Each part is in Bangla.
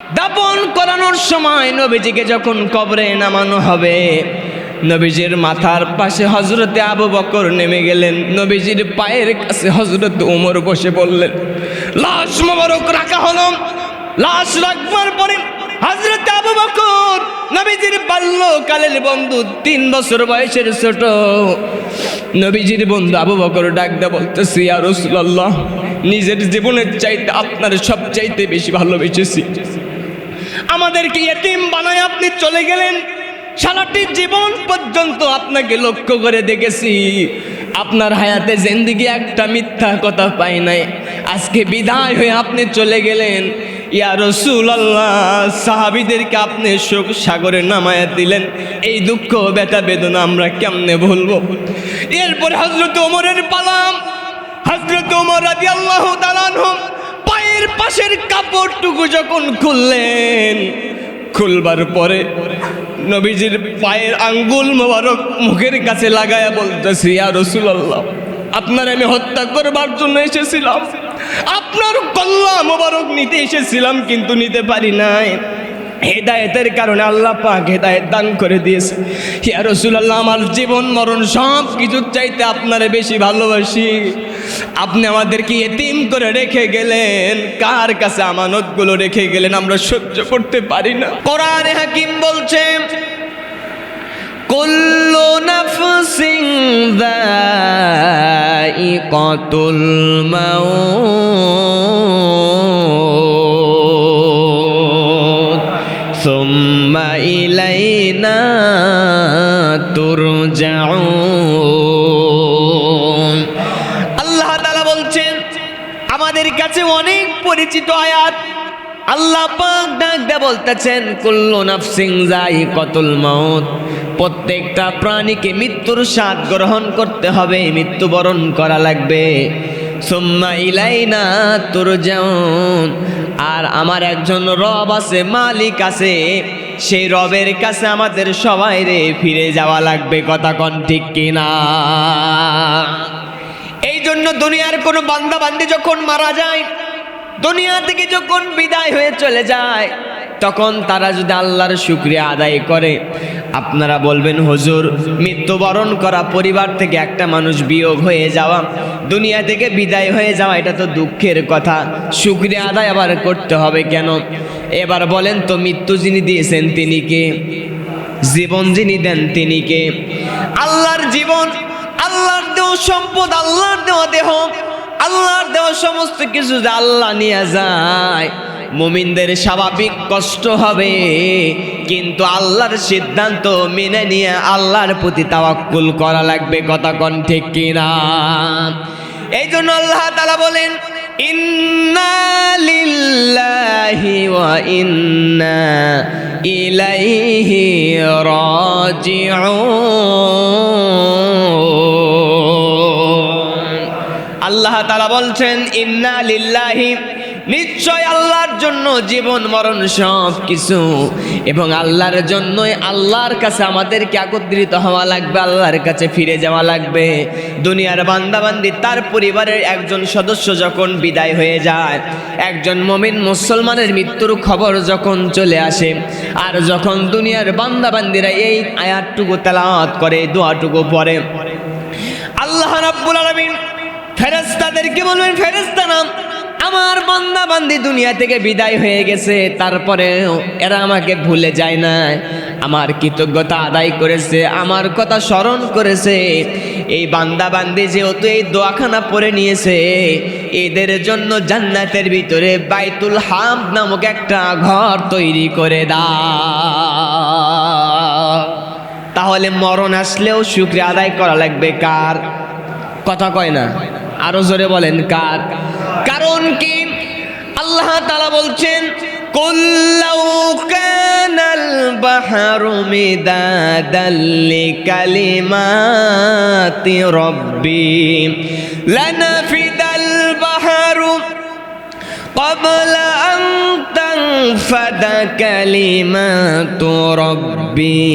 দাফন করানোর সময় নবীজিকে যখন কবরে নামানো হবে, নবীজির মাথার পাশে হযরতে আবু বকর নেমে গেলেন। নবীজির পায়ের কাছে হযরত ওমর বসে বললেন। লাশ মোবারক রাখা হলো। লাশ রাখবার পরে হযরতে আবু বকর, নবীজির বাল্যকালের বন্ধু, 3 বছর বয়সের ছোট নবীজির বন্ধু আবু বকর ডাক দিয়ে বলতেছে, ইয়া রাসূলুল্লাহ, নিজের জীবনের চাইতে আপনার সবচাইতে বেশি ভালোবেসেছি। আমাদেরকে ইয়েতিম বানায় আপনি চলে গেলেন। সারাটি জীবন পর্যন্ত আপনাকে লক্ষ্য করে দেখেছি, আপনার হায়াতে জিন্দেগি একটা মিথ্যা কথা পাই নাই। আজকে বিদায় হয়ে আপনি চলে গেলেন। ইয়া রাসূলুল্লাহ, সাহাবীদেরকে আপনি শোক সাগরে নামায়া দিলেন। এই দুঃখ ব্যথা বেদনা আমরা কেমনে ভুলবো? এরপরে হযরত ওমরের পালাম। হযরত ওমর রাদিয়াল্লাহু তাআলা আনহু পায়ের পাশের কাপড়টুকু যখন খুললেন, খুলবার পরে নবীজির পায়ের আঙ্গুল মোবারক মুখের কাছে লাগায়া বলতেছি, ইয়া রাসূলুল্লাহ, আপনার আমি হত্যা করবার জন্য এসেছিলাম, আপনার কল্লা মোবারক নিতে এসেছিলাম, কিন্তু নিতে পারি নাই। হেদায়েতের কারণে আল্লাহ পাক হেদায়েত দান করে দিয়েছে। ইয়া রাসূলুল্লাহ, আমার জীবন মরণ সব কিছুর চাইতে আপনারে বেশি ভালোবাসি। আপনি আমাদেরকে ইতিম করে রেখে গেলেন, কার কাছে আমানতগুলো রেখে গেলেন, আমরা সহ্য করতে পারি না। কোরআনে হাকিম বলছে, কুল্লু নাফসিন যায়িকাতুল মাউত সুম্মা ইলাইনা তুরজাউন। আল্লাহ তাআলা বলছেন, আমাদের কাছে অনেক পরিচিত আয়াত। আল্লাহ পাক ডাক দিয়ে বলতেছেন, কুল্লু নাফসিন যায়িকাতুল মাউত, প্রত্যেকটা প্রাণীকে মৃত্যুর স্বাদ গ্রহণ করতে হবে, মৃত্যুবরণ করা লাগবে। সুম্মা ইলাইনা তুরজাউন, আর আমার একজন রব আছে, মালিক আছে, সেই রবের কাছে আমাদের সবাই রে ফিরে যাওয়া লাগবে। কথা কোন ঠিক কিনা? এই জন্য দুনিয়ার কোনো বান্দা বান্দি যখন মারা যায়, দুনিয়া থেকে যখন বিদায় হয়ে চলে যায়, তখন তারা যদি আল্লাহর শুকরিয়া আদায় করে, আপনারা বলবেন, হুজুর, মৃত্যুবরণ করা পরিবার থেকে একটা মানুষ বিয়োগ হয়ে যাওয়া, দুনিয়া থেকে বিদায় হয়ে যাওয়া, এটা তো দুঃখের কথা, শুকরিয়া আদায় আবার করতে হবে কেন? এবার বলেন তো, মৃত্যু যিনি দিয়েছেন তিনি কে? জীবন যিনি দেন তিনি কে? আল্লাহর জীবন, আল্লাহর দেওয়া সম্পদ, আল্লাহর দেওয়া দেহ, আল্লাহর দেওয়া সমস্ত কিছু যে আল্লাহ নিয়ে যায়, মুমিনদের স্বাভাবিক কষ্ট হবে, কিন্তু আল্লাহর সিদ্ধান্ত মেনে নিয়ে আল্লাহর প্রতি তাওয়াক্কুল করা লাগবে। কথা কোন ঠিক কিনা? এই জন্য আল্লাহ তাআলা বলেন, ইন্না লিল্লাহি ওয়া ইন্না ইলাইহি রাজিউন। আল্লাহ তাআলা বলছেন, ইন্না লিল্লাহি, নিশ্চয় আল্লাহর জন্য জীবন মরণ সব কিছু, এবং আল্লাহর জন্যই আল্লাহর কাছে আমাদেরকে একত্রিত হওয়া লাগবে, আল্লাহর কাছে ফিরে যাওয়া লাগবে। দুনিয়ার বান্দাবান্দি, তার পরিবারের একজন সদস্য যখন বিদায় হয়ে যায়, একজন মুমিন মুসলমানের মৃত্যুর খবর যখন চলে আসে, আর যখন দুনিয়ার বান্দাবান্দিরা এই আয়াতটুকু তেলাওয়াত করে, দোয়াটুকু পড়ে, আল্লাহ রাব্বুল আলামিন ফেরেশতাদেরকে বলবেন, ফেরেশতারা, আমার বান্দা বান্দি দুনিয়া থেকে বিদায় হয়ে গেছে, তারপরেও এরা আমাকে ভুলে যায় না, আমার কৃতজ্ঞতা আদায় করেছে, আমার কথা স্মরণ করেছে। এই বান্দা বান্দি যেহেতু এই দোয়াখানা পড়ে নিয়েছে, এদের জন্য জান্নাতের ভিতরে বাইতুল হামদ নামক একটা ঘর তৈরি করে দাও। তাহলে মরণ আসলেও শুকরিয়া আদায় করা লাগবে কার? কথা কয় না, আরো জোরে বলেন, কার? কারণ কি? আল্লাহ তাআলা বলছেন, কুল লাউ কানাল বাহরু মিদাদাল লিকালিমাতি রাব্বি লানাফিদাল বাহরু ক্বাবলা আন তানফাদা কালিমাতু রাব্বি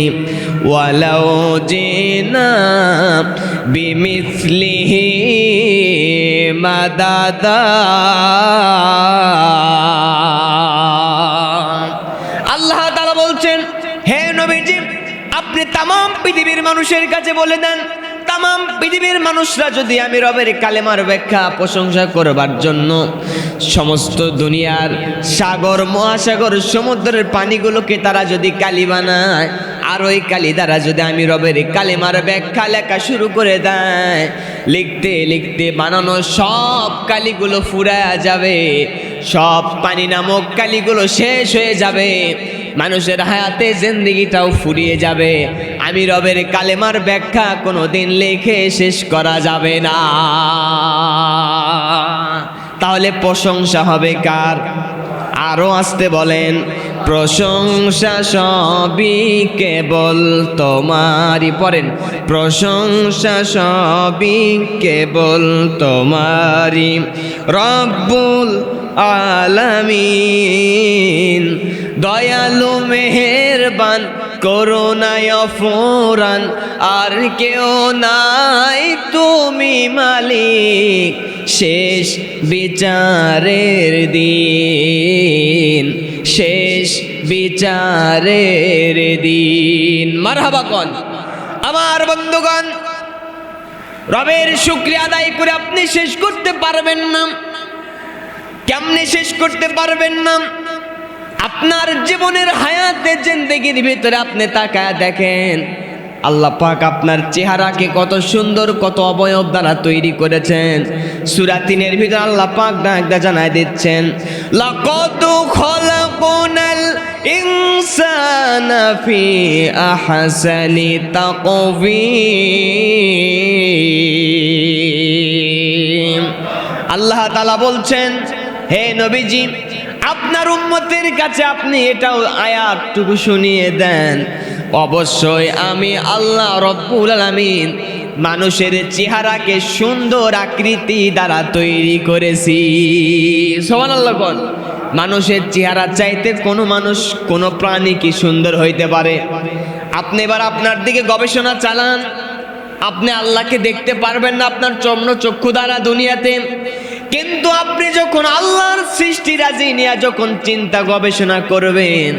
ওয়ালাউ জিনা বিমিসলিহি মাদাদা। বলছেন, হে নবীজি, আপনি তামাম পৃথিবীর মানুষের কাছে বলে দেন, তামাম পৃথিবীর মানুষরা যদি আমি রবের কালেমার ব্যাখ্যা প্রশংসা করবার জন্য সমস্ত দুনিয়ার সাগর, মহাসাগর, সমুদ্রের পানিগুলোকে তারা যদি কালি বানায়, আর ওই কালি দ্বারা যদি আমি রবের কালেমার ব্যাখ্যা লেখা শুরু করে দেয়, লিখতে লিখতে বানানো সব কালিগুলো ফুরায়া যাবে, সব পানি নামক কালিগুলো শেষ হয়ে যাবে, মানুষের হায়াতে জিন্দেগিটাও ফুরিয়ে যাবে, আমি রবের কালেমার ব্যাখ্যা কোনোদিন লিখে শেষ করা যাবে না। তাহলে প্রশংসা হবে কার? আরো আসতে বলেন, প্রশংসা সবই কেবল তোমারই। পড়েন, প্রশংসা সবই কেবল তোমারই, রব্বুল আলামিন, দয়ালু মেহেরবান, করুণায় অফুরান, আর কেউ নাই তুমি মালিক, শেষ বিচারের দিন, শেষ বিচারের দিন। মারহাবা কোন আমার বন্ধুগণ, রবের শুকরিয়া আদায় করে আপনি শেষ করতে পারবেন না। কেমনে শেষ করতে পারবেন না? আপনার জীবনের হায়াতে জিন্দেগির ভিতরে আপনি তাকায় দেখেন, আল্লাহ পাক আপনার চেহারাকে কত সুন্দর, কত অবয়ব দ্বারা তৈরি করেছেন। সূরা ৩-এর ভিতরে আল্লাহ পাক ডাকদা জানায় দিচ্ছেন, লাকাদ খলাকনাল ইনসানা ফি আহসানি তাকওয়িম। আল্লাহ তাআলা বলছেন, হে নবীজি, আপনার উম্মতের কাছে আপনি এটাও আয়াতটুকু শুনিয়ে দেন, অবশ্যই আমি আল্লাহ রব্বুল আলামিন মানুষের চেহারাকে সুন্দর আকৃতি দ্বারা তৈরি করেছি। সুবহানাল্লাহ কোন। মানুষের চেহারা চাইতে কোনো মানুষ, কোনো প্রাণী কি সুন্দর হইতে পারে? আপনি এবার আপনার দিকে গবেষণা চালান, আপনি আল্লাহকে দেখতে পারবেন না আপনার চক্ষু দ্বারা দুনিয়াতে, কিন্তু আপনি যখন আল্লাহর সৃষ্টি রাজি নিয়ে যখন চিন্তা গবেষণা করবেন,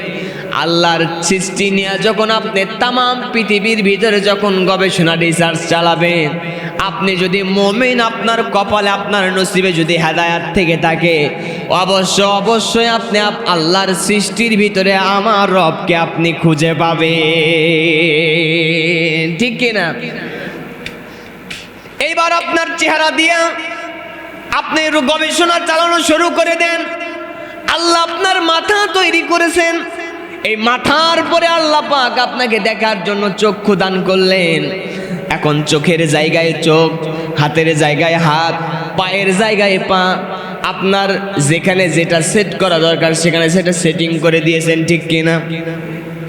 আল্লাহর সৃষ্টি নিয়ে যখন আপনি তামাম পৃথিবীর ভিতরে যখন গবেষণা রিসার্চ চালাবেন, আপনি যদি মুমিন, আপনার কপালে, আপনার নসিবে যদি হেদায়েত থেকে থাকে, অবশ্যই আপনি আল্লাহর সৃষ্টির ভিতরে আমার রবকে আপনি খুঁজে পাবেন, ঠিক কিনা? এইবার আপনার চেহারা দিয়া আপনি গবেষণা চালানো শুরু করে দেন। আল্লাহ আপনার মাথা তৈরি করেছেন, এই মাথার পরে আল্লাহ পাক আপনাকে দেখার জন্য চক্ষু দান করলেন। এখন চোখের জায়গায় চোখ, হাতের জায়গায় হাত, পায়ের জায়গায় পা, আপনার যেখানে যেটা সেট করা দরকার সেখানে সেটা সেটিং করে দিয়েছেন, ঠিক কিনা?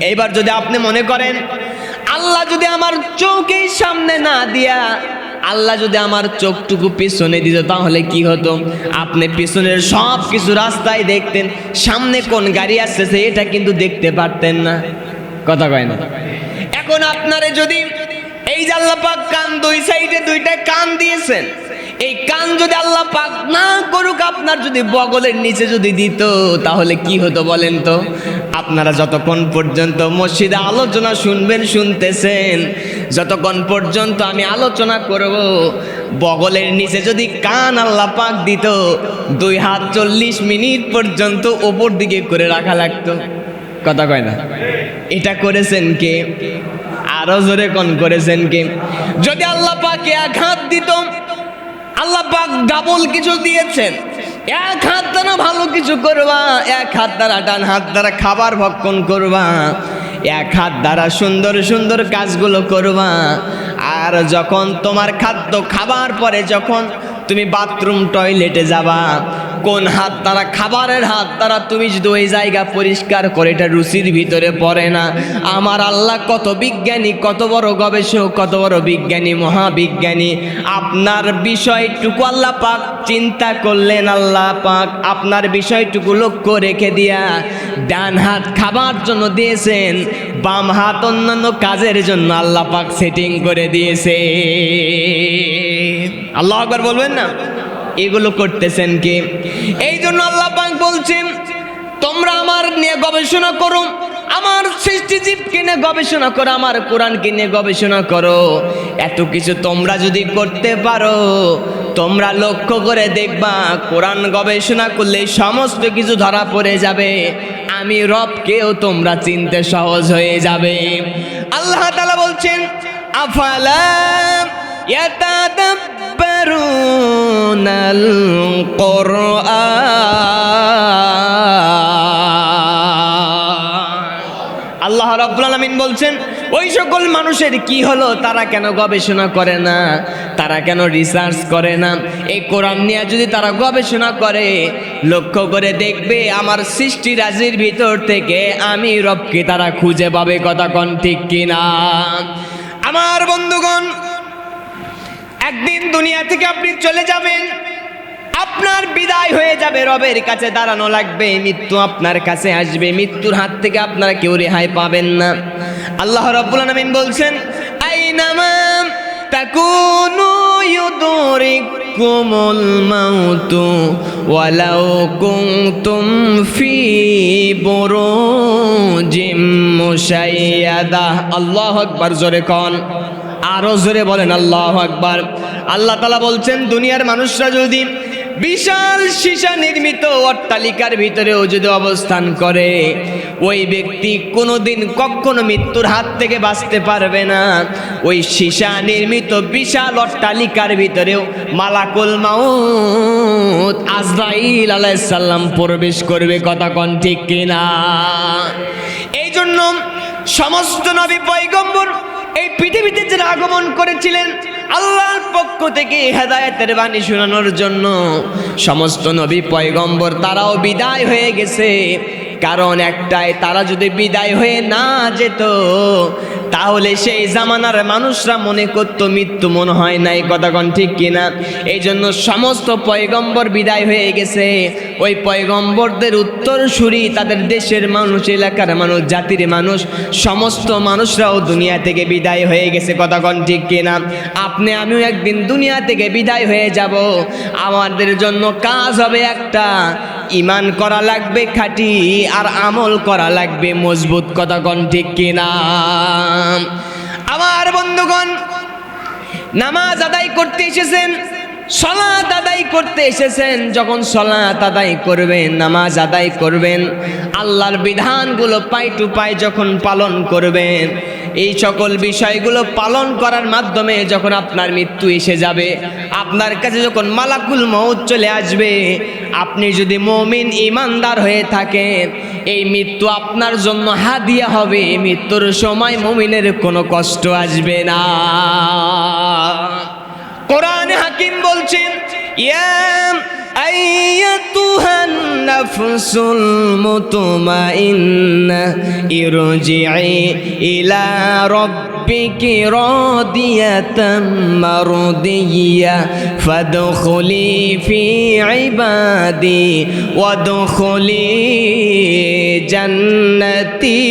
এইবার যদি আপনি মনে করেন আল্লাহ যদি আমার চোখের সামনে না দিয়া, আল্লাহ যদি আমার চোখটুকু পিছনে দিত, তাহলে কি হতো? আপনি পিছনের সব কিছু রাস্তায় দেখতেন, সামনে কোন গাড়ি আসতেছে এটা কিন্তু দেখতে পারতেন না। কথা কয় না? এখন আপনারে যদি এই যে আল্লাহ পাক কান, দুই সাইডে দুইটা কান দিয়েছেন, এই কান যদি আল্লাহ পাক না করুক, আপনার যদি বগলের নিচে যদি দিত, তাহলে কি হতো বলেন তো? আপনারা যতক্ষণ পর্যন্ত মসজিদে আলোচনা শুনতেছেন, যতক্ষণ পর্যন্ত আমি আলোচনা করব, বগলের নিচে যদি কান আল্লাহ পাক দিত, 2 হাত 40 মিনিট পর্যন্ত ওপর দিকে করে রাখা লাগতো। কথা কয় না? এটা করেছেন কে? আরো জোরে কোন করেছেন কে? যদি আল্লাহ পাক 1 হাত দিত, আল্লাহ পাক ডাবল কিছু দিয়েছেন। 1 হাত দ্বারা ভালো কিছু করবা, 1 হাত দ্বারা, ডান হাত দ্বারা খাবার ভক্ষণ করবা, 1 হাত দ্বারা সুন্দর সুন্দর কাজগুলো করবা। আর যখন তোমার খাদ্য খাবার পরে যখন তুমি বাথরুম টয়লেটে যাবা, কোন হাত দ্বারা? খাবারের হাত দ্বারা তুমি যদি ওই জায়গা পরিষ্কার করে, এটা রুচির ভিতরে পড়ে না। আমার আল্লাহ কত বিজ্ঞানী, কত বড় গবেষক, কত বড় বিজ্ঞানী, মহাবিজ্ঞানী। আপনার বিষয়টুকু আল্লাহ পাক চিন্তা করলেন, আল্লাহ পাক আপনার বিষয়টুকু লক্ষ্য রেখে দিয়া ডান হাত খাবার জন্য দিয়েছেন, বাম হাত অন্যান্য কাজের জন্য আল্লাহ পাক সেটিং করে দিয়েছে। আল্লাহু আকবার বলবেন না? এগুলো করতেছেন কে? এই জন্য আল্লাহ পাক বলছেন, তোমরা আমার নিয়ে গবেষণা করো, আমার সৃষ্টিজীবকে নিয়ে গবেষণা করো, আমার কোরআনকে নিয়ে গবেষণা করো। এত কিছু তোমরা যদি করতে পারো, তোমরা লক্ষ্য করে দেখবা কোরআন গবেষণা করলে সমস্ত কিছু ধরা পড়ে যাবে। আমি রবকেও তোমরা চিনতে সহজ হয়ে যাবে। আল্লাহ তাআলা বলছেন, আফালা ইয়াতাদাব্বারুনাল কুরআন। আল্লাহ রাব্বুল আলামিন বলছেন, ওই সকল মানুষের কি হলো, তারা কেন গবেষণা করে না, তারা কেন রিসার্চ করে না? এই কোরআন নিয়ে যদি তারা গবেষণা করে, লক্ষ্য করে দেখবে আমার সৃষ্টি রাজির ভিতর থেকে আমি রবকে তারা খুঁজে পাবে। কথা কোন ঠিক কিনা? আমার বন্ধুগণ, একদিন দুনিয়া থেকে আপনি চলে যাবেন, আপনার বিদায় হয়ে যাবে, রবের কাছে দাঁড়ানো লাগবে, মৃত্যু আপনার কাছে আসবে, মৃত্যুর হাত থেকে আপনারা কেউ রেহাই পাবেন না। আল্লাহ রাব্বুল আলামিন বলছেন, আইনামা তাকুনু ইউদরিকুমুল মাউতু ওয়ালাউ কুনতুম ফি বুরুজিম মুশাইয়াদা। আল্লাহু আকবার, জোরে কোন, আরো জোরে বলেন আল্লাহু আকবার। আল্লাহ তাআলা বলছেন, দুনিয়ার মানুষরা যদি বিশাল সীসা নির্মিত অট্টালিকার ভিতরেও যদি অবস্থান করে, ওই ব্যক্তি কোনোদিন কখনো মৃত্যুর হাত থেকে বাঁচতে পারবে না। ওই সীসা নির্মিত বিশাল অট্টালিকার ভিতরেও মালাকুল মাউত আজরাইল আলাইহিস সালাম প্রবেশ করবে। কথা কোন ঠিক কিনা? এই জন্য সমস্ত নবী পয়গম্বর এই পৃথিবীতে যারা আগমন করেছিলেন আল্লাহর পক্ষ থেকে হেদায়েতের বাণী শোনানোর জন্য, সমস্ত নবী পয়গম্বর তারাও বিদায় হয়ে গেছে। কারণ একটাই, তারা যদি বিদায় হয়ে না যেত, তাহলে সেই জামানার মানুষরা মনে করত মৃত্যু মনে হয় নাই। কথা কোন ঠিক কিনা? এই জন্য সমস্ত পয়গম্বর বিদায় হয়ে গেছে। ওই পয়গম্বরদের উত্তরসূরি তাদের দেশের মানুষ, এলাকার মানুষ, জাতির মানুষ, সমস্ত মানুষরাও দুনিয়া থেকে বিদায় হয়ে গেছে। কথা কোন ঠিক কিনা? আপনি আমিও একদিন দুনিয়া থেকে বিদায় হয়ে যাব। আমাদের জন্য কাজ হবে একটা, ঈমান করা লাগবে খাঁটি, আর আমল করা লাগবে মজবুত। কথা কোন ঠিক কিনা? আমার বন্ধুগণ, নামাজ আদায় করতে এসেছেন, সালাত আদায় করতে এসেছেন। যখন সালাত আদায় করবেন, নামাজ আদায় করবেন, আল্লাহর বিধানগুলো পাই টু পাই যখন পালন করবেন, এই সকল বিষয়গুলো পালন করার মাধ্যমে যখন আপনার মৃত্যু এসে যাবে, আপনার কাছে যখন মালাকুল মউত চলে আসবে, আপনি যদি মুমিন ঈমানদার হয়ে থাকেন, এই মৃত্যু আপনার জন্য হাদিয়া হবে। মৃত্যুর সময় মুমিনের কোনো কষ্ট আসবে না। কোরআন হাকিম বলছেন, ইয়া আইয়াতুহান নাফসুল মুতমাইন্না ইরজিই ইলা রাব্বিকি রাদিয়াতাম মারদিয়া ফাদখুলি ফি ইবাদি ওয়াদখুলি জান্নাতি।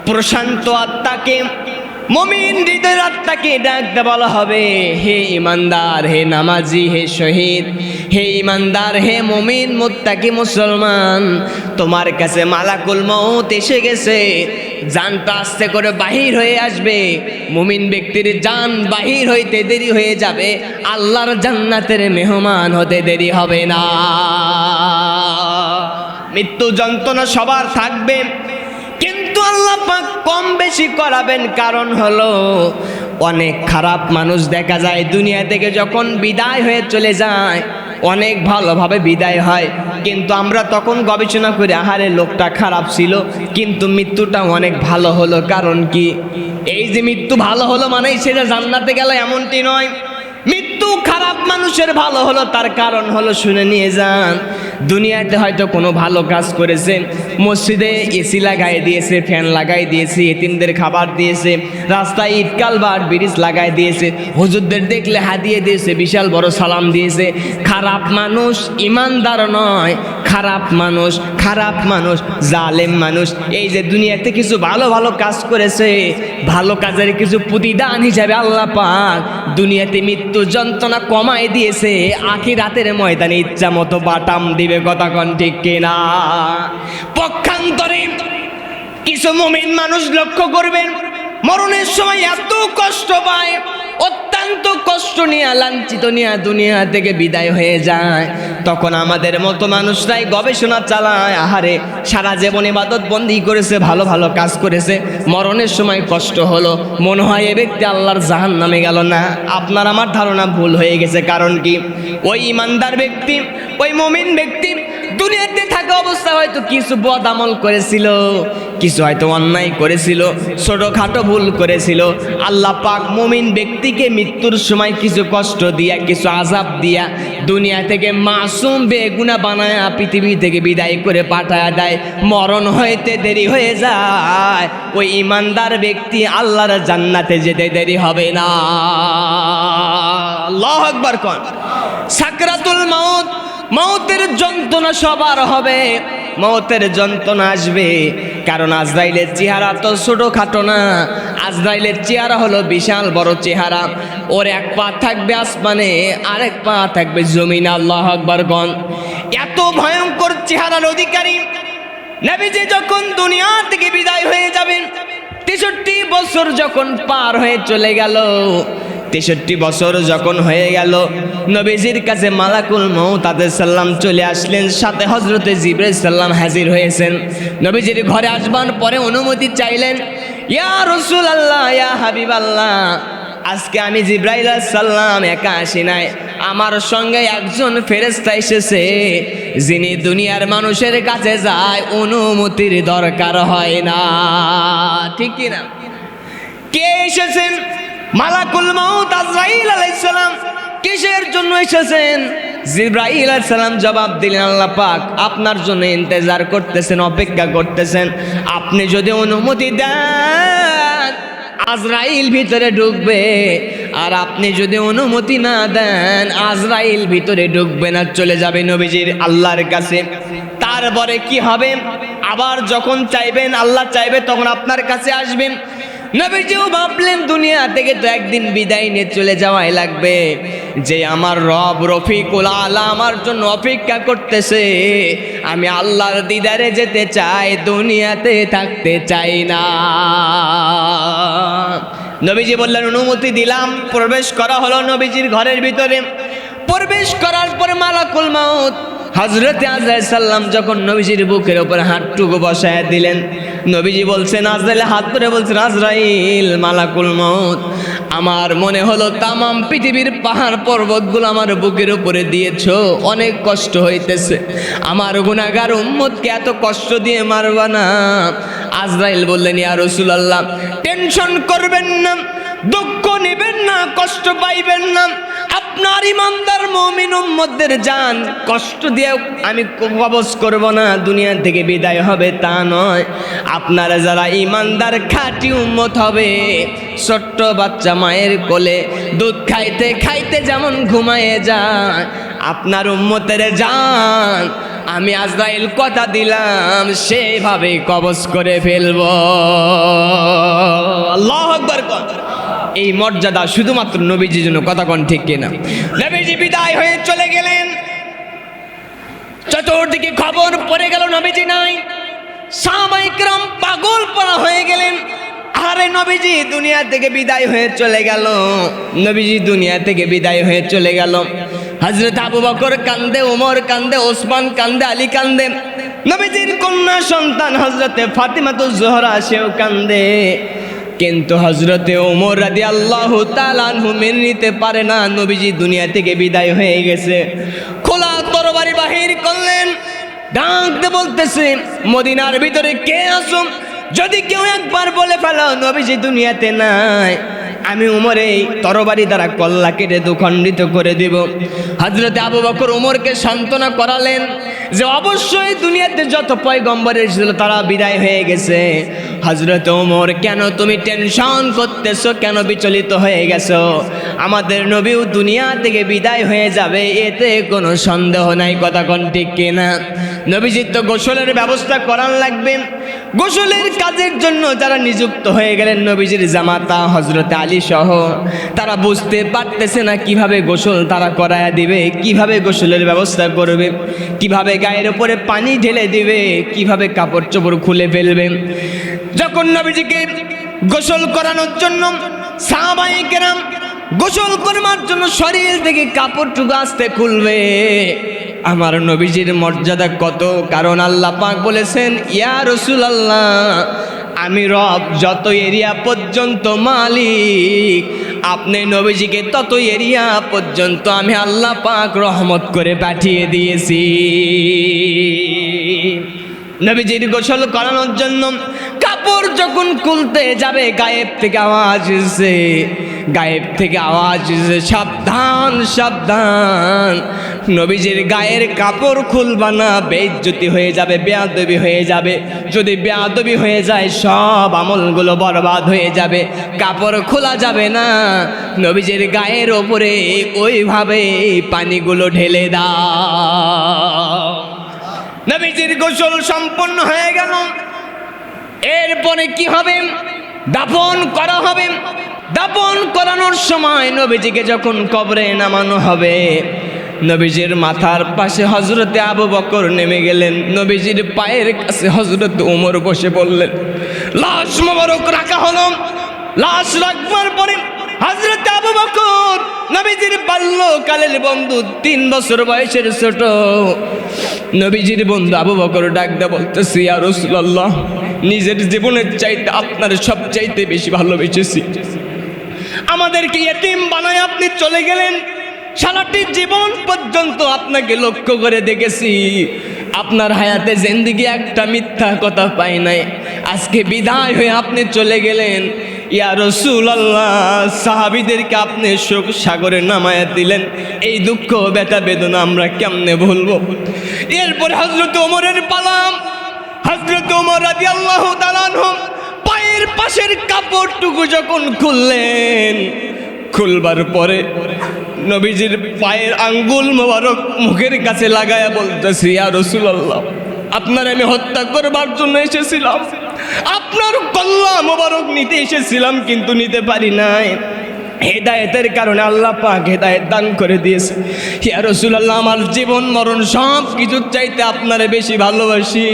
প্রশান্ত আত্মাকে, মুমিন হৃদয়ের আত্মাকে ডাকতে বলা হবে, হে ইমানদার, হে নামাজি, হে শহীদ, হে ইমানদার, হে মুমিন, মুত্তাকি মুসলমান, তোমার কাছে মালাকুল মউত এসে গেছে। জানটা আস্তে করে বাহির হয়ে আসবে। মুমিন ব্যক্তির জান বাহির হইতে দেরি হয়ে যাবে, আল্লাহর জান্নাতের মেহমান হতে দেরি হবে না। মৃত্যু যন্ত্রণা সবার থাকবে, কিন্তু আল্লাহ পাক কম বেশি করাবেন। কারণ হলো, অনেক খারাপ মানুষ দেখা যায় দুনিয়া থেকে যখন বিদায় হয়ে চলে যায়, অনেক ভালোভাবে বিদায় হয়, কিন্তু আমরা তখন গবেষণা করি, আহারে লোকটা খারাপ ছিল কিন্তু মৃত্যুটা অনেক ভালো হলো। কারণ কি? এই যে মৃত্যু ভালো হলো মানে সেটা জান্নাতে গেল এমনটি নয়। মৃত্যু খারাপ মানুষের ভালো হলো, তার কারণ হলো, শুনে নিয়ে যান, দুনিয়াতে হয়তো কোনো ভালো কাজ করেছে, মসজিদে এসি লাগাই দিয়েছে, ফ্যান লাগাই দিয়েছে, এতিমদের খাবার দিয়েছে, রাস্তায় ইট কালভার্ট ব্রিজ লাগাই দিয়েছে, হুজুরদের দেখলে হাদিয়ে দিয়েছে, বিশাল বড় সালাম দিয়েছে। খারাপ মানুষ ইমানদার নয়, খারাপ মানুষ জালেম মানুষ। এই যে দুনিয়াতে কিছু ভালো ভালো কাজ করেছে, ভালো কাজের কিছু প্রতিদান হিসাবে আল্লাহ পাক দুনিয়াতে মৃত্যু যন্ত্রণা কমায় দিয়েছে, আখিরাতের ময়দানে ইচ্ছা মতো বাটাম দিবে, কথা কোন ঠিক কিনা? পক্ষান্তরে কিছু মুমিন মানুষ লক্ষ্য করবেন, মরণের সময় এত কষ্ট পায়, অত্যন্ত কষ্ট নিয়ে লাঞ্ছিত নিয়ে দুনিয়া থেকে বিদায় হয়ে যায়। তখন আমাদের মতো মানুষরাই গবেষণা চালায়, আহারে সারা জীবন ইবাদত বন্দি করেছে, ভালো ভালো কাজ করেছে, মরণের সময় কষ্ট হলো, মনে হয় এ ব্যক্তি আল্লাহর জাহান্নামে গেল না। আপনার আমার ধারণা ভুল হয়ে গেছে। কারণ কি? ওই ইমানদার ব্যক্তি, ওই মুমিন ব্যক্তি দুনিয়াতে থাকা অবস্থা হয়তো কিছু বদ আমল করেছিল, কিছু হয়তো অন্যায় করেছিল, ছোটখাটো ভুল করেছিল। আল্লাহ পাক মুমিন ব্যক্তিকে মৃত্যুর সময় কিছু কষ্ট দিয়া, কিছু আযাব দিয়া দুনিয়া থেকে মাসুম বেগুনা বানায় পৃথিবী থেকে বিদায় করে পাঠায় দেয়। মরণ হইতে দেরি হয়ে যায়, ওই ইমানদার ব্যক্তি আল্লাহর জান্নাতে যেতে দেরি হবে না। আল্লাহু আকবার কোন। সাকরাতুল মাউত, মৌতের যন্ত্রণা সবার হবে, মৌতের যন্ত্রণা আসবে। কারণ আজরাইলের চেহারা তো ছোটখাটো না, আজরাইলের চেহারা হলো বিশাল বড় চেহারা। ওর এক পা থাকবে আসমানে, আরেক পা থাকবে জমিনে। আল্লাহু আকবার গণ। এত ভয়ঙ্কর চেহারার অধিকারী নবীজি যখন দুনিয়া থেকে বিদায় হয়ে যাবেন, 63 বছর যখন পার হয়ে চলে গেল, 63 বছর যখন হয়ে গেল, নবীজির কাছে মালাকুল মউত আলাইহিস সালাম চলে আসলেন, সাথে হযরতে জিবরাইল সালাম হাজির হয়েছেন। নবীজির ঘরে আসবার পরে অনুমতি চাইলেন, ইয়া রাসূলুল্লাহ, ইয়া হাবিবাল্লাহ, আজকে আমি জিবরাইল সালাম একা আসি নাই, আমার সঙ্গে একজন ফেরেশতা এসেছে, যিনি দুনিয়ার মানুষের কাছে যায় অনুমতির দরকার হয় না। ঠিক কি না? কে এসেছেন? মালাকুল মউত আজরাইল আলাইহিস সালাম। কিসের জন্য এসেছেন? জিবরাইল আলাইহিস সালাম জবাব দিলেন, আল্লাহ পাক আপনার জন্য ইন্তজার করতেছেন, অপেক্ষা করতেছেন। আপনি যদি অনুমতি দেন আজরাইল ভিতরে ঢুকবে, আর আপনি যদি অনুমতি না দেন আজরাইল ভিতরে ঢুকবে না, চলে যাবে নবীজির আল্লাহর কাছে। তারপরে কি হবে? আবার যখন চাইবেন, আল্লাহ চাইবে, তখন আপনার কাছে আসবেন। নবীজিও ভাবলেন দুনিয়া থেকে তো একদিন বিদায় নিয়ে চলে যাওয়াই লাগবে, যে আমার রব রফিকুল আলা আমার জন্য অপেক্ষা করতেছে, আমি আল্লাহর দিদারে যেতে চাই, দুনিয়াতে থাকতে চাই না। নবীজি বললেন অনুমতি দিলাম। প্রবেশ করা হলো নবীজির ঘরের ভিতরে। প্রবেশ করার পরে মালাকুল মউত হযরতে আজরাইল সাল্লাম যখন নবীজির বুকের উপর হাতটুকু বসায় দিলেন, নবীজি বলছেন, আজরাইল হাত ধরে বলছেন, আজরাইল, মালাকুল মউত, আমার মনে হলো তামাম পৃথিবীর পাহাড় পর্বতগুলো আমার বুকের উপরে দিয়েছো, অনেক কষ্ট হইতেছে, আমার গুনাহগার উম্মতকে এত কষ্ট দিয়ে মারবা না। আজরাইল বললেন, ইয়া রাসূলুল্লাহ, টেনশন করবেন না, দুঃখ নেবেন না, কষ্ট পাইবেন না, আপনার ইমানদার মুমিন উম্মতদের জান কষ্ট দিয়ে আমি কবজ করব না, দুনিয়া থেকে বিদায় হবে তা নয়। আপনারা যারা ইমানদার খাঁটি উম্মত হবে, ছোট্ট বাচ্চা মায়ের কোলে দুধ খাইতে খাইতে যেমন ঘুমায়ে যায়, আপনার উম্মতের জান আমি আজরাইল কথা দিলাম সেভাবে কবজ করে ফেলব। আল্লাহু আকবার। এই মর্যাদা শুধুমাত্র নবীজির জন্য, কথা কোন ঠিক কিনা? নবীজি বিদায় হয়ে চলে গেলেন, চতুর্দিকে খবর পড়ে গেল নবীজি নাই। সাহাবায়ে কেরাম পাগল পড়া হয়ে গেলেন, আরে নবীজি দুনিয়া থেকে বিদায় হয়ে চলে গেল, নবীজি দুনিয়া থেকে বিদায় হয়ে চলে গেল। হযরত আবু বকর কান্দে, ওমর কান্দে, ওসমান কান্দে, আলী কান্দে, নবীজির কন্যা সন্তান হযরতে ফাতিমাতুজ জোহরা সেও কান্দে। কিন্তু হযরতে ওমর রাদিয়াল্লাহু তাআলা আনহু মেনে নিতে পারে না নবীজি দুনিয়া থেকে বিদায় হয়ে গেছে। খোলা তরবারি বাহির করলেন, ডাক দিয়ে বলতেছে, মদিনার ভিতরে কে আছো? যদি কেউ একবার বলে ফেলো নবীজি দুনিয়াতে নাই, আমি ওমর এই তরবারি দ্বারা কল্লা কেটে দুখণ্ডিত করে দিব। হযরতে আবু বকর ওমরকে সান্ত্বনা করালেন যে অবশ্যই দুনিয়াতে যত পয়গম্বর এসেছিল তারা বিদায় হয়ে গেছে। হযরত ওমর, কেন তুমি টেনশন করতেছো, কেন বিচলিত হয়ে গেছো? আমাদের নবীও দুনিয়া থেকে বিদায় হয়ে যাবে, এতে কোনো সন্দেহ নাই, কথা কোন ঠিক কিনা? নবীজির তো গোসলের ব্যবস্থা করার লাগবে, গোসলের কাজের জন্য যারা নিযুক্ত হয়ে গেলেন নবীজির জামাতা হযরত আলী সহ, তারা বুঝতে পারতেছে না কিভাবে গোসল তারা করায়া দিবে, কিভাবে গোসলের ব্যবস্থা করবে, কিভাবে গায়ের উপরে পানি ঢেলে দিবে, কিভাবে কাপড় চোপড় খুলে ফেলবে। যখন নবীজিকে গোসল করানোর জন্য সাহাবায়ে কেরাম গোসল করবার জন্য শরীর থেকে কাপড়টুকু আস্তে খুলবে, আমার নবীজির মর্যাদা কত, কারণ আল্লাহ পাক বলেছেন ইয়া রাসূলুল্লাহ, আমি রব যত এরিয়া পর্যন্ত মালিক, আপনি নবীজিকে তত এরিয়া পর্যন্ত আমি আল্লাহ পাক রহমত করে পাঠিয়ে দিয়েছি। নবীজির গোসল করানোর জন্য কাপড় যখন খুলতে যাবে, গায়েব থেকে আওয়াজ এসে, গায়েব থেকে আওয়াজ এসে, সাবধান সাবধান, নবীজির গায়ের কাপড় খুলবা না, বেইজ্জতি হয়ে যাবে, বেয়াদবি হয়ে যাবে। যদি বেয়াদবি হয়ে যায় সব আমলগুলো বরবাদ হয়ে যাবে, কাপড় খোলা যাবে না। নবীজির গায়ের ওপরে ওইভাবে পানিগুলো ঢেলে দাও। নবীজির গোসল সম্পন্ন হয়ে গেল। এরপরে কি হবে? দাফন করা হবে। দাফন করানোর সময় নবীজিকে যখন কবরে নামানো হবে, নবীজির মাথার পাশে হযরতে আবু বকর নেমে গেলেন, নবীজির পায়ের কাছে হযরত ওমর বসে পড়লেন। লাশ মোবারক রাখা হলো। লাশ রাখবার পরে হযরত আবু বকর, নবীজির বাল্যকালের বন্ধু, 3 বছর বয়সের ছোট নবীজির বন্ধু আবু বকর ডাক দিয়ে বলতেছে, ইয়া রাসূলুল্লাহ, নিজের জীবনের চাইতে আপনার সবচাইতে বেশি ভালোবেসেছি। আমাদেরকে ইয়েতিম বানায় আপনি চলে গেলেন, সারাটি জীবন পর্যন্ত আপনাকে লক্ষ্য করে দেখেছি, আপনার হায়াতে জিন্দেগি একটা মিথ্যা কথা পাই নাই। আজকে বিদায় হয়ে আপনি চলে গেলেন, ইয়া রাসূলুল্লাহ, সাহাবীদেরকে আপনি শোক সাগরে নামায়া দিলেন, এই দুঃখ ব্যথা বেদনা আমরা কেমনে ভুলবো। এরপরে হযরত ওমরের পালাম। হযরত ওমর রাদিয়াল্লাহু তাআলা আনহু পায়ের পাশের কাপড়টুকু যখন খুললেন, খুলবার পরে নবীজির পায়ের আঙ্গুল মোবারক মুখের কাছে লাগায়া বলতেছি, ইয়া রাসূলুল্লাহ, আপনার আমি হত্যা করবার জন্য এসেছিলাম, আপনার কল্লা মোবারক নিতে এসেছিলাম, কিন্তু নিতে পারি নাই। হেদায়েতের কারণে আল্লাহ পাক হেদায়েত দান করে দিয়েছে। ইয়া রাসূলুল্লাহ, আমার জীবন মরণ সব কিছুর চাইতে আপনারে বেশি ভালোবাসি।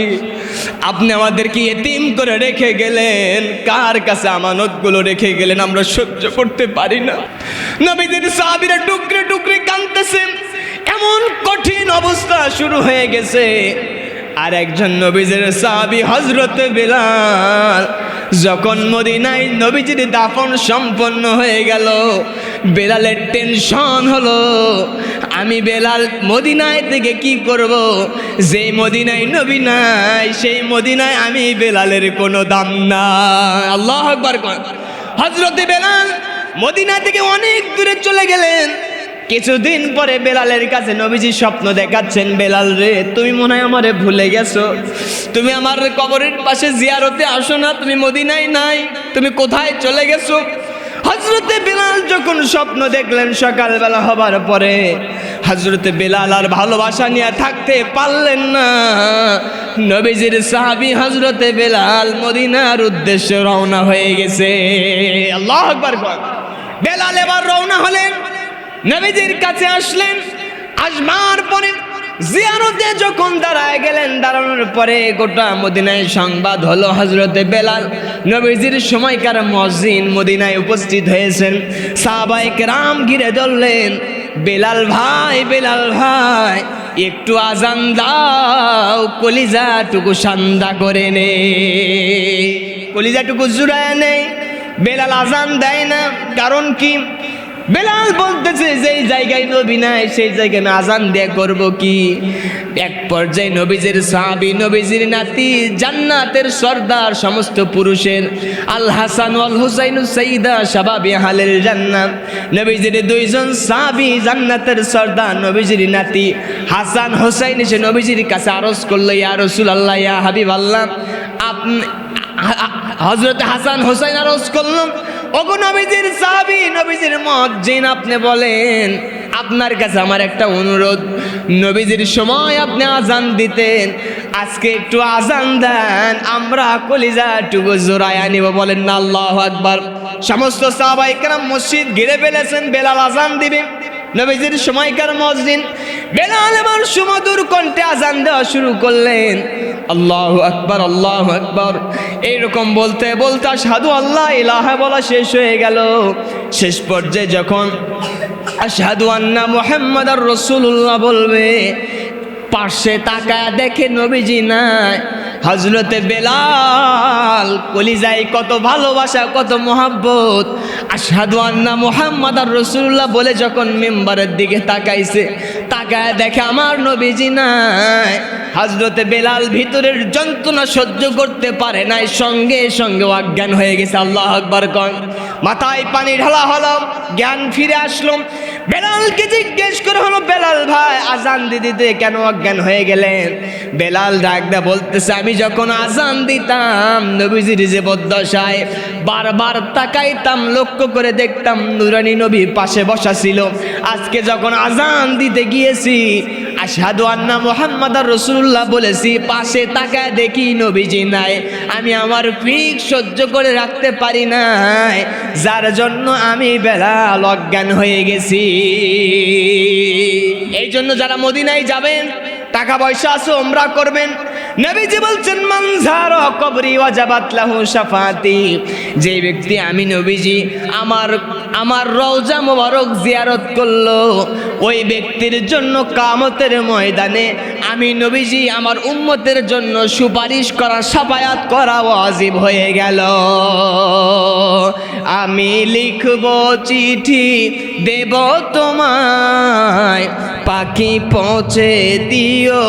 আপনি আমাদেরকে এতিম করে রেখে গেলেন, কার কাছে আমানতগুলো রেখে গেলেন, আমরা সহ্য করতে পারি না। নবীদের সাহাবীরা টুকরে টুকরে কাঁদতেছে, এমন কঠিন অবস্থা শুরু হয়ে গেছে। আর একজন নবীদের সাহাবী হযরত বেলাল, যখন মদিনায় নবীজির দাফন সম্পন্ন হয়ে গেল, বেলালের টেনশন হলো, আমি বেলাল মদিনায় থেকে কি করব? যে মদিনায় নবী নাই, সেই মদিনায় আমি বেলালের কোনো দাম নাই। আল্লাহু আকবার। হযরত বেলাল মদিনা থেকে অনেক দূরে চলে গেলেন। কিছুদিন পরে বেলালের কাছে নবীজি স্বপ্ন দেখাচ্ছেন, বেলাল রে, তুমি মনে হয় আমারে ভুলে গেছো, তুমি আমার কবরের পাশে জিয়ারতে আসো না, তুমি মদিনায় নাই, তুমি কোথায় চলে গেছো? হযরতে বেলাল যখন স্বপ্ন দেখলেন সকালবেলা হবার পরে, হযরতে বেলাল আর ভালোবাসা নিয়ে থাকতে পারলেন না। নবীজির সাহাবী হযরতে বেলাল মদিনার উদ্দেশ্যে রওনা হয়ে গেছে। আল্লাহু আকবার। বেলাল এবার রওনা হলেন, নবীজির কাছে আসলেন। আসবার পরে জিয়ারতে যখন দাঁড়ায় গেলেন, দাঁড়ানোর পরে গোটা মদিনায় সংবাদ হলো হযরতে বেলাল নবীজির সময়কার মুয়াজ্জিন মদিনায় উপস্থিত হয়েছেন। সাহাবায়ে কেরাম ঘিরে ধরলেন, বেলাল ভাই, বেলাল ভাই, একটু আজান দাও, কলিজাটুকু শান্দা করে নে। কলিজাটুকু জুড়ায় নেই। বেলাল আজান দেয় না, কারণ কি? বেলাল বলতেছে, যেই জায়গায় নবী নাই সেই জায়গায় আজান দিয়ে করব কি? এক পর্যায়ে নবীজির সাহাবী, নবীজির নাতি, জান্নাতের সর্দার সমস্ত পুরুষের, আল হাসান ওয়াল হুসাইন সাইয়্যিদা শাবাবি আহলিল জান্নাত, নবীজির 2 জন সাহাবী, জান্নাতের সর্দার, নবীজির নাতি হাসান হোসাইন এসে নবীজির কাছে আরজ করলো, ইয়া রাসূলুল্লাহ, ইয়া হাবিবাল্লাহ, আপনি হযরত হাসান হোসাইন আরজ করলাম, ওগো নবীজির সাহাবী, নবীজির মুয়াজ্জিন, আপনি বলেন, আপনার কাছে আমার একটা অনুরোধ, নবীজির সময় আপনি আজান দিতেন, আজকে একটু আজান দেন, আমরা কলিজাটুকু জোড়ায়া নিব। বলেন না আল্লাহু আকবার। সমস্ত সাহাবায়ে কেরাম মসজিদ ঘিরে ফেলেছেন, বেলাল আজান দিবে। নবীজির সময়কার মুয়াজ্জিন বেলাল এবার সুমধুর কণ্ঠে আজান দেওয়া শুরু করলেন। আল্লাহু আকবার, আল্লাহু আকবার, এইরকম বলতে বলতে আশহাদু আল্লা ইলাহা বলা শেষ হয়ে গেল। শেষ পর্যায়ে যখন আশহাদু আন্না মুহাম্মাদার রাসূলুল্লাহ বলবে, পাশে তাকায় দেখে নবীজি নাই। হযরতে বেলাল কলিজায় কত ভালোবাসা, কত মহব্বত। আশহাদু আন্না মুহাম্মাদার রাসূলুল্লাহ বলে যখন মিম্বারের দিকে তাকাইছে, তাকায় দেখে আমার নবীজি নাই। হযরতে বেলাল ভিতরের যন্ত্রণা সহ্য করতে পারে নাই, সঙ্গে সঙ্গে অজ্ঞান হয়ে গেছে। আল্লাহু আকবার কন। মাথায় পানি ঢালা হলো, জ্ঞান ফিরে আসলো। বেলালকে জিজ্ঞেস করে হলো, বেলাল ভাই আজান দিতে কেন অজ্ঞান হয়ে গেলেন? বেলাল ডাকদা বলতেছে, আমি যখন আজান দিতাম নবীজির যে বদদশায় বারবার তাকাইতাম, লক্ষ্য করে দেখতাম নুরানি নবী পাশে বসা ছিল। আজকে যখন আজান দিতে গিয়েছি, আশহাদু আন্না মুহাম্মাদার রাসূলুল্লাহ বলেছি, পাশে তাকায় দেখি নবীজি নাই। আমি আমার পিক সহ্য করে রাখতে পারি নাই, যার জন্য আমি বেলাল অজ্ঞান হয়ে গেছি। এই জন্য যারা মদিনায় যাবেন, টাকা পয়সা আছে, উমরা করবেন, নবীজি বলছেন মান যারা কবরি ওয়াজাবাত লাহু শাফাতি। যে ব্যক্তি আমি নবীজি আমার রওজা মোবারক জিয়ারত করলো, ওই ব্যক্তির জন্য কিয়ামতের ময়দানে আমি নবীজি আমার উম্মতের জন্য সুপারিশ করা, শাফায়াত করা ওয়াজিব হয়ে গেল। আমি লিখব চিঠি দেব তোমায়, পাখি পৌঁছে দিও